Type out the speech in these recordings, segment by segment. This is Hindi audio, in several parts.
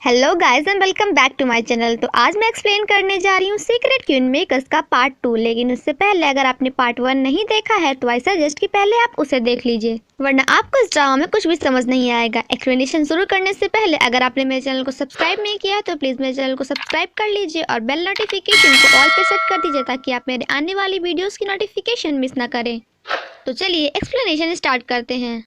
Hello guys and welcome back to my channel. तो आज मैं एक्सप्लेन करने जा रही हूँ सीक्रेट क्वीन मेकर्स का पार्ट 2। लेकिन उससे पहले अगर आपने पार्ट 1 नहीं देखा है तो आई सजेस्ट कि पहले आप उसे देख लीजिए, वरना आपको इस ड्रामा में कुछ भी समझ नहीं आएगा। एक्सप्लेनेशन शुरू करने से पहले अगर आपने मेरे चैनल को सब्सक्राइब नहीं किया है तो प्लीज़ मेरे चैनल को सब्सक्राइब कर लीजिए और बेल नोटिफिकेशन को ऑल पे सेट कर दीजिए ताकि आप मेरे आने वाली वीडियोज़ की नोटिफिकेशन मिस ना करें। तो चलिए एक्सप्लेनेशन स्टार्ट करते हैं।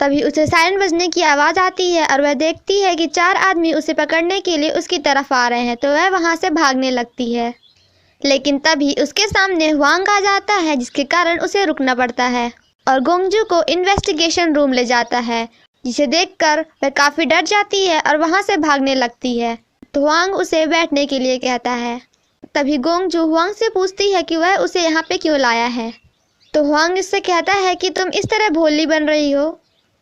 तभी उसे सायरन बजने की आवाज़ आती है और वह देखती है कि 4 आदमी उसे पकड़ने के लिए उसकी तरफ आ रहे हैं, तो वह वहां से भागने लगती है। लेकिन तभी उसके सामने हुआंग आ जाता है, जिसके कारण उसे रुकना पड़ता है और गोंगजू को इन्वेस्टिगेशन रूम ले जाता है, जिसे देखकर वह काफ़ी डर जाती है और वहां से भागने लगती है। तो हुआंग उसे बैठने के लिए कहता है। तभी गोंगजू हुआंग से पूछती है कि वह उसे यहाँ पे क्यों लाया है। तो हुआंग इससे कहता है कि तुम इस तरह भोली बन रही हो।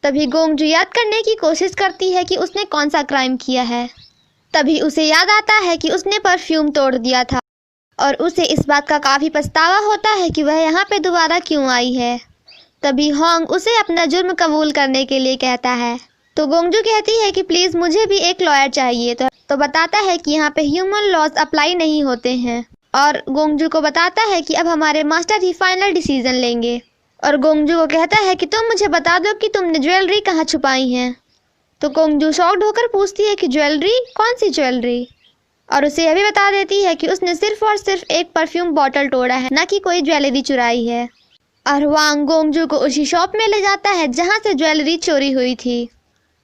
तभी गोंगजू याद करने की कोशिश करती है कि उसने कौन सा क्राइम किया है। तभी उसे याद आता है कि उसने परफ्यूम तोड़ दिया था और उसे इस बात का काफ़ी पछतावा होता है कि वह यहाँ पे दोबारा क्यों आई है। तभी हुआंग उसे अपना जुर्म कबूल करने के लिए कहता है। तो गोंगजू कहती है कि प्लीज़ मुझे भी एक लॉयर चाहिए। तो बताता है कि यहाँ पे ह्यूमन लॉज अप्लाई नहीं होते हैं और गोंगजू को बताता है कि अब हमारे मास्टर ही फाइनल डिसीजन लेंगे। और गोंगजू को कहता है कि तुम मुझे बता दो कि तुमने ज्वेलरी कहाँ छुपाई है। तो गोंगजू शॉक्ड होकर पूछती है कि ज्वेलरी, कौन सी ज्वेलरी, और उसे यह भी बता देती है कि उसने सिर्फ और सिर्फ एक परफ्यूम बॉटल तोड़ा है, ना कि कोई ज्वेलरी चुराई है। और हुआंग गोंगजू को उसी शॉप में ले जाता है जहाँ से ज्वेलरी चोरी हुई थी।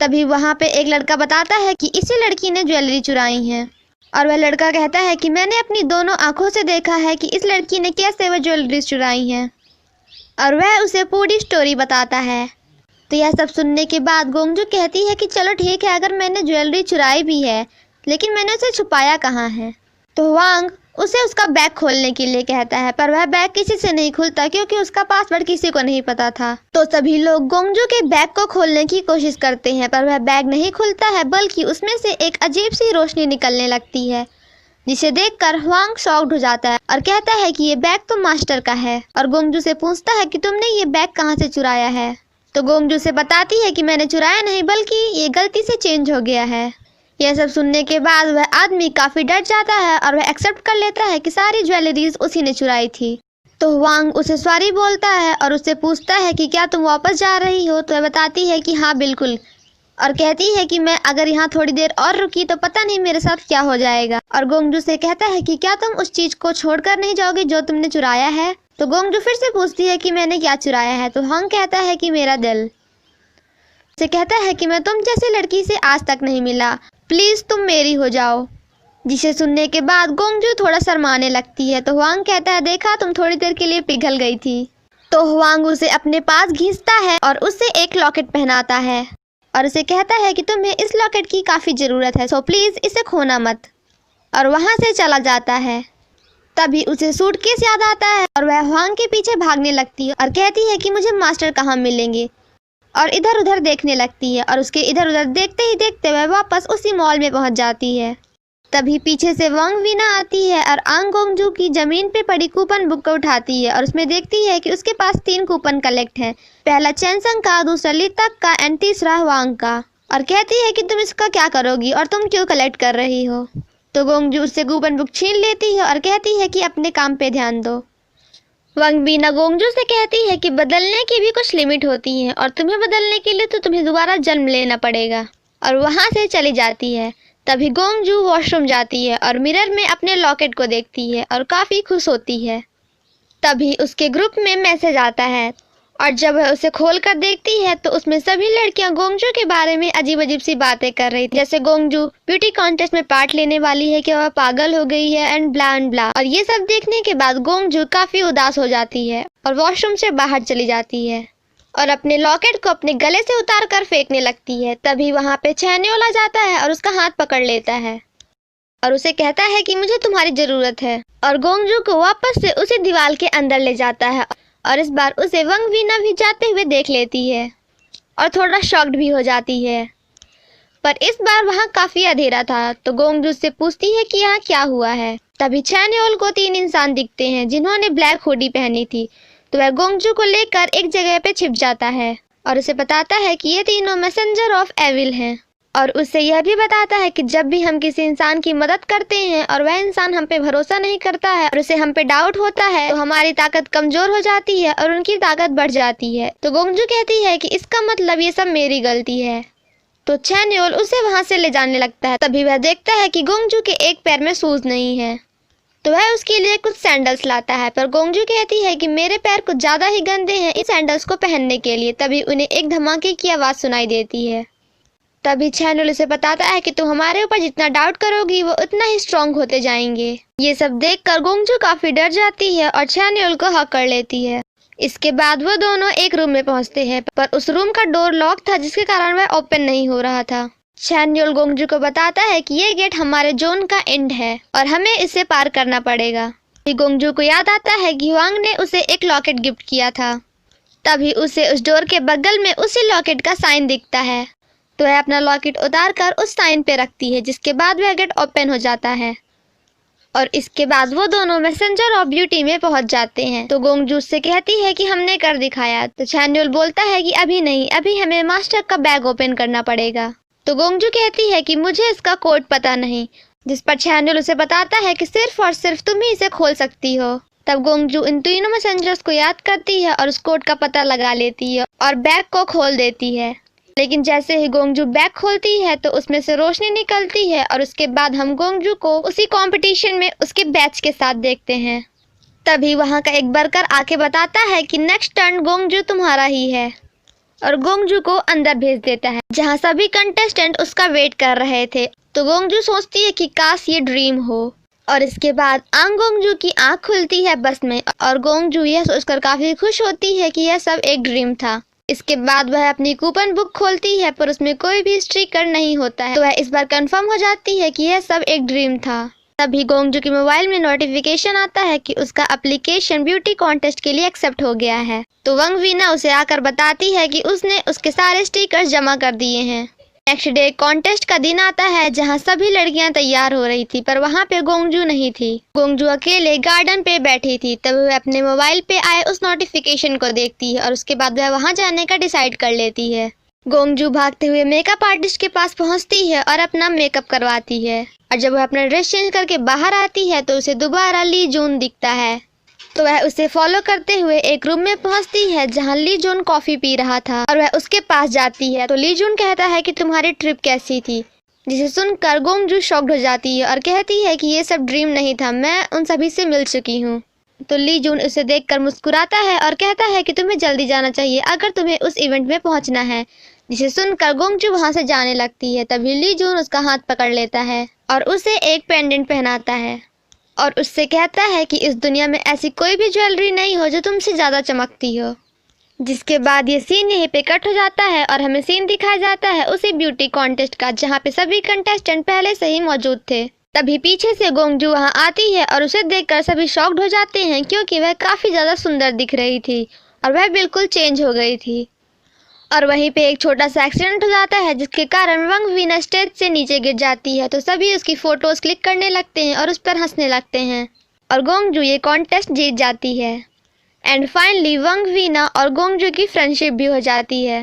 तभी वहाँ पे एक लड़का बताता है कि इसी लड़की ने ज्वेलरी चुराई है और वह लड़का कहता है कि मैंने अपनी दोनों आँखों से देखा है कि इस लड़की ने कैसे वह ज्वेलरी चुराई है, और वह उसे पूरी स्टोरी बताता है। तो यह सब सुनने के बाद गोंगजू कहती है कि चलो ठीक है, अगर मैंने ज्वेलरी चुराई भी है लेकिन मैंने उसे छुपाया कहाँ है। तो हुआंग उसे उसका बैग खोलने के लिए कहता है, पर वह बैग किसी से नहीं खुलता क्योंकि उसका पासवर्ड किसी को नहीं पता था। तो सभी लोग गोंगजू के बैग को खोलने की कोशिश करते हैं, पर वह बैग नहीं खुलता है, बल्कि उसमें से एक अजीब सी रोशनी निकलने लगती है, जिसे देखकर हुआंग शॉक्ड हो जाता है और कहता है कि ये बैग तो मास्टर का है। और गोंगजू से पूछता है कि तुमने ये बैग कहाँ से चुराया है। तो गोंगजू से बताती है कि मैंने चुराया नहीं, बल्कि ये गलती से चेंज हो गया है। यह सब सुनने के बाद वह आदमी काफ़ी डर जाता है और वह एक्सेप्ट कर लेता है कि सारी ज्वेलरीज उसी ने चुराई थी। तो हुआंग उसे सॉरी बोलता है और उससे पूछता है कि क्या तुम वापस जा रही हो। तो वह बताती है कि हाँ बिल्कुल, और कहती है कि मैं अगर यहाँ थोड़ी देर और रुकी तो पता नहीं मेरे साथ क्या हो जाएगा। और गोंगजू से कहता है कि क्या तुम उस चीज़ को छोड़कर नहीं जाओगे जो तुमने चुराया है। तो गोंगजू फिर से पूछती है कि मैंने क्या चुराया है। तो हुआंग कहता है कि मेरा दिल। उसे कहता है कि मैं तुम जैसी लड़की से आज तक नहीं मिला, प्लीज़ तुम मेरी हो जाओ। जिसे सुनने के बाद गोंगजू थोड़ा शर्माने लगती है। तो हुआंग कहता है, देखा तुम थोड़ी देर के लिए पिघल गई थी। तो हुआंग उसे अपने पास खींचता है और उससे एक लॉकेट पहनाता है और उसे कहता है कि तुम्हें इस लॉकेट की काफ़ी ज़रूरत है, सो प्लीज़ इसे खोना मत। और वहाँ से चला जाता है। तभी उसे सूटकेस याद आता है और वह हुआंग के पीछे भागने लगती है और कहती है कि मुझे मास्टर कहाँ मिलेंगे, और इधर उधर देखने लगती है। और उसके इधर उधर देखते ही देखते वह वापस उसी मॉल में पहुँच जाती है। तभी पीछे से वांग वीना आती है और आंग गोंगजू की ज़मीन पे पड़ी कूपन बुक को उठाती है और उसमें देखती है कि उसके पास 3 कूपन कलेक्ट हैं, पहला चैनसंग का, दूसरा लितक का एंड तीसरा वांग का। और कहती है कि तुम इसका क्या करोगी और तुम क्यों कलेक्ट कर रही हो। तो गोंगजू उससे कूपन बुक छीन लेती है और कहती है कि अपने काम पे ध्यान दो। वांग वीना गोंगजू से कहती है कि बदलने की भी कुछ लिमिट होती है और तुम्हें बदलने के लिए तो तुम्हें दोबारा जन्म लेना पड़ेगा, और वहाँ से चली जाती है। तभी गोंगजू वॉशरूम जाती है और मिरर में अपने लॉकेट को देखती है और काफ़ी खुश होती है। तभी उसके ग्रुप में मैसेज आता है और जब वह उसे खोल कर देखती है तो उसमें सभी लड़कियां गोंगजू के बारे में अजीब अजीब सी बातें कर रही थी, जैसे गोंगजू ब्यूटी कॉन्टेस्ट में पार्ट लेने वाली है, कि वह पागल हो गई है एंड ब्ला। और ये सब देखने के बाद गोंगजू काफ़ी उदास हो जाती है और वॉशरूम से बाहर चली जाती है और अपने लॉकेट को अपने गले से उतार कर फेंकने लगती है। तभी वहाँ पे छहनेवाला जाता है और उसका हाथ पकड़ लेता है और उसे कहता है कि मुझे तुम्हारी ज़रूरत है, और गोंगजू को वापस से उसी दीवार के अंदर ले जाता है और इस बार उसे वांग वीना भी जाते हुए देख लेती है। और थोड़ा शॉक्ड भी हो जाती है। पर इस बार वहाँ काफी अंधेरा था, तो गोंगजू से पूछती है कि यहाँ क्या हुआ है। तभी चैनयोल को 3 इंसान दिखते हैं जिन्होंने ब्लैक हुडी पहनी थी, तो वह गोंगजू को लेकर एक जगह पे छिप जाता है और उसे बताता है कि ये तीनों मैसेंजर ऑफ एविल हैं, और उससे यह भी बताता है कि जब भी हम किसी इंसान की मदद करते हैं और वह इंसान हम पे भरोसा नहीं करता है और उसे हम पे डाउट होता है, तो हमारी ताकत कमजोर हो जाती है और उनकी ताकत बढ़ जाती है। तो गोंगजू कहती है कि इसका मतलब ये सब मेरी गलती है। तो चैनयोल उसे वहां से ले जाने लगता है। तभी वह देखता है कि गोंगजू के एक पैर में शूज नहीं है, तो वह उसके लिए कुछ सैंडल्स लाता है। पर गोंगजू कहती है कि मेरे पैर कुछ ज्यादा ही गंदे हैं इन सैंडल्स को पहनने के लिए। तभी उन्हें एक धमाके की आवाज सुनाई देती है। तभी चैनयोल उसे बताता है कि तुम हमारे ऊपर जितना डाउट करोगी वो उतना ही स्ट्रांग होते जाएंगे। ये सब देखकर गोंगजू काफी डर जाती है और चैनयोल को हक कर लेती है। इसके बाद वो दोनों एक रूम में पहुंचते हैं, पर उस रूम का डोर लॉक था जिसके कारण वह ओपन नहीं हो रहा था। चैनयोल गोंगजू को बताता है कि ये गेट हमारे जोन का एंड है और हमें इसे पार करना पड़ेगा। गोंगजू को याद आता है कि वांग ने उसे एक लॉकेट गिफ्ट किया था। तभी उसे उस डोर के बगल में उसी लॉकेट का साइन दिखता है, तो वह अपना लॉकेट उतार कर उस साइन पे रखती है, जिसके बाद वह गेट ओपन हो जाता है और इसके बाद वो दोनों मैसेंजर ऑफ ब्यूटी में पहुंच जाते हैं। तो गोंगजू से कहती है कि हमने कर दिखाया। तो चैनयोल बोलता है कि अभी नहीं, अभी हमें मास्टर का बैग ओपन करना पड़ेगा। तो गोंगजू कहती है कि मुझे इसका कोड पता नहीं, जिस पर चैनयोल उसे बताता है कि सिर्फ और सिर्फ तुम ही इसे खोल सकती हो। तब गोंगजू इन तीनों मैसेंजर्स को याद करती है और उस कोड का पता लगा लेती है और बैग को खोल देती है। लेकिन जैसे ही गोंगजू बैग खोलती है तो उसमें से रोशनी निकलती है और उसके बाद हम गोंगजू को उसी कंपटीशन में उसके बैच के साथ देखते हैं। तभी वहां का एक वर्कर आके बताता है कि नेक्स्ट टर्न गोंगजू तुम्हारा ही है, और गोंगजू को अंदर भेज देता है जहां सभी कंटेस्टेंट उसका वेट कर रहे थे। तो गोंगजू सोचती है कि काश ये ड्रीम हो, और इसके बाद आंग गोंगजू की आंख खुलती है बस में, और गोंगजू यह सोचकर काफी खुश होती है कि यह सब एक ड्रीम था। इसके बाद वह अपनी कूपन बुक खोलती है, पर उसमें कोई भी स्टिकर नहीं होता है, तो वह इस बार कंफर्म हो जाती है कि यह सब एक ड्रीम था। तभी गोंगजू के मोबाइल में नोटिफिकेशन आता है कि उसका एप्लीकेशन ब्यूटी कॉन्टेस्ट के लिए एक्सेप्ट हो गया है। तो वांग वीना उसे आकर बताती है कि उसने उसके सारे स्टिकर्स जमा कर दिए हैं। नेक्स्ट डे कॉन्टेस्ट का दिन आता है जहां सभी लड़कियां तैयार हो रही थी, पर वहां पे गोंगजू नहीं थी। गोंगजू अकेले गार्डन पे बैठी थी। तब वह अपने मोबाइल पे आए उस नोटिफिकेशन को देखती है और उसके बाद वह वहां जाने का डिसाइड कर लेती है। गोंगजू भागते हुए मेकअप आर्टिस्ट के पास पहुंचती है और अपना मेकअप करवाती है, और जब वह अपना ड्रेस चेंज करके बाहर आती है तो उसे दोबारा ली जून दिखता है। तो वह उसे फॉलो करते हुए एक रूम में पहुंचती है जहां ली जून कॉफी पी रहा था, और वह उसके पास जाती है। तो ली जून कहता है कि तुम्हारी ट्रिप कैसी थी, जिसे सुनकर गोंगजू शॉक्ड हो जाती है और कहती है कि ये सब ड्रीम नहीं था, मैं उन सभी से मिल चुकी हूँ। तो ली जून उसे देखकर मुस्कुराता है और कहता है कि तुम्हें जल्दी जाना चाहिए अगर तुम्हें उस इवेंट में पहुंचना है, जिसे सुनकर गोंगजू वहां से जाने लगती है। तभी ली जून उसका हाथ पकड़ लेता है और उसे एक पेंडेंट पहनाता है और उससे कहता है कि इस दुनिया में ऐसी कोई भी ज्वेलरी नहीं हो जो तुमसे ज़्यादा चमकती हो। जिसके बाद ये सीन यहीं पे कट हो जाता है और हमें सीन दिखाया जाता है उसी ब्यूटी कॉन्टेस्ट का, जहाँ पे सभी कंटेस्टेंट पहले से ही मौजूद थे। तभी पीछे से गोंगजू वहाँ आती है और उसे देखकर सभी शॉक्ड हो जाते हैं, क्योंकि वह काफ़ी ज़्यादा सुंदर दिख रही थी और वह बिल्कुल चेंज हो गई थी। और वहीं पे एक छोटा सा एक्सीडेंट हो जाता है, जिसके कारण वांग वीना स्टेज से नीचे गिर जाती है। तो सभी उसकी फोटोज क्लिक करने लगते हैं और उस पर हंसने लगते हैं, और गोंगजू ये कॉन्टेस्ट जीत जाती है। एंड फाइनली वांग वीना और गोंगजू की फ्रेंडशिप भी हो जाती है।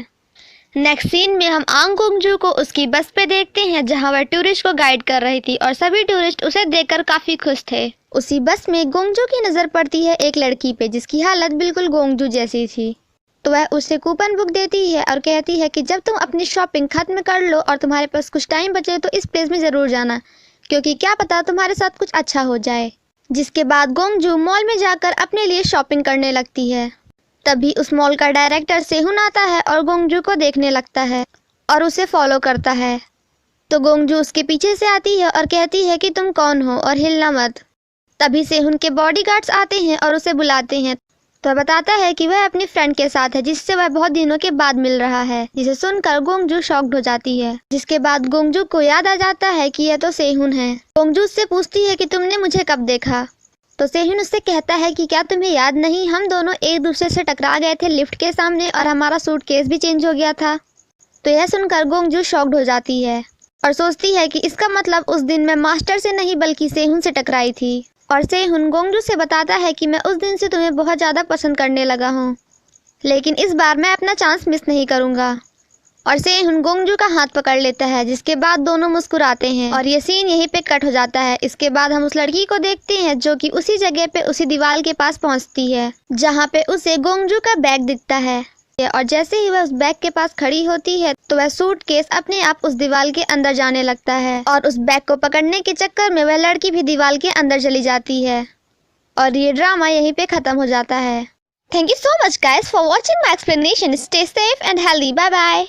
नेक्स्ट सीन में हम आंग गोंगजू को उसकी बस पे देखते हैं, जहां वह टूरिस्ट को गाइड कर रही थी और सभी टूरिस्ट उसे देखकर काफी खुश थे। उसी बस में गोंगजू की नजर पड़ती है एक लड़की पे, जिसकी हालत बिल्कुल गोंगजू जैसी थी। तो वह उसे कूपन बुक देती है और कहती है कि जब तुम अपनी शॉपिंग खत्म कर लो और तुम्हारे पास कुछ टाइम बचे तो इस प्लेस में ज़रूर जाना, क्योंकि क्या पता तुम्हारे साथ कुछ अच्छा हो जाए। जिसके बाद गोंगजू मॉल में जाकर अपने लिए शॉपिंग करने लगती है। तभी उस मॉल का डायरेक्टर सेहुन आता है और गोंगजू को देखने लगता है और उसे फॉलो करता है। तो गोंगजू उसके पीछे से आती है और कहती है कि तुम कौन हो और हिलना मत। तभी सेहुन के बॉडीगार्ड्स आते हैं और उसे बुलाते हैं। तो वह बताता है कि वह अपनी फ्रेंड के साथ है, जिससे वह बहुत दिनों के बाद मिल रहा है, जिसे सुनकर गोंगजू शॉक्ड हो जाती है। जिसके बाद गोंगजू को याद आ जाता है कि यह तो सेहुन है। गोंगजू उससे पूछती है कि तुमने मुझे कब देखा। तो सेहुन उससे कहता है कि क्या तुम्हें याद नहीं, हम दोनों एक दूसरे से टकरा गए थे लिफ्ट के सामने और हमारा सूटकेस भी चेंज हो गया था। तो यह सुनकर गोंगजू शॉक्ड हो जाती है और सोचती है कि इसका मतलब उस दिन मैं मास्टर से नहीं बल्कि सेहुन से टकराई थी। और सेहुन गोंगजू से बताता है कि मैं उस दिन से तुम्हें बहुत ज़्यादा पसंद करने लगा हूँ, लेकिन इस बार मैं अपना चांस मिस नहीं करूँगा। और सेहुन गोंगजू का हाथ पकड़ लेता है, जिसके बाद दोनों मुस्कुराते हैं और ये सीन यहीं पे कट हो जाता है। इसके बाद हम उस लड़की को देखते हैं जो कि उसी जगह पे उसी दीवार के पास पहुंचती है जहां पे उसे गोंगजू का बैग दिखता है। और जैसे ही वह उस बैग के पास खड़ी होती है तो वह सूटकेस अपने आप उस दीवार के अंदर जाने लगता है और उस बैग को पकड़ने के चक्कर में वह लड़की भी दीवार के अंदर चली जाती है और ये ड्रामा यहीं पे खत्म हो जाता है। Thank you so much guys for watching my explanation. Stay safe and healthy. Bye bye.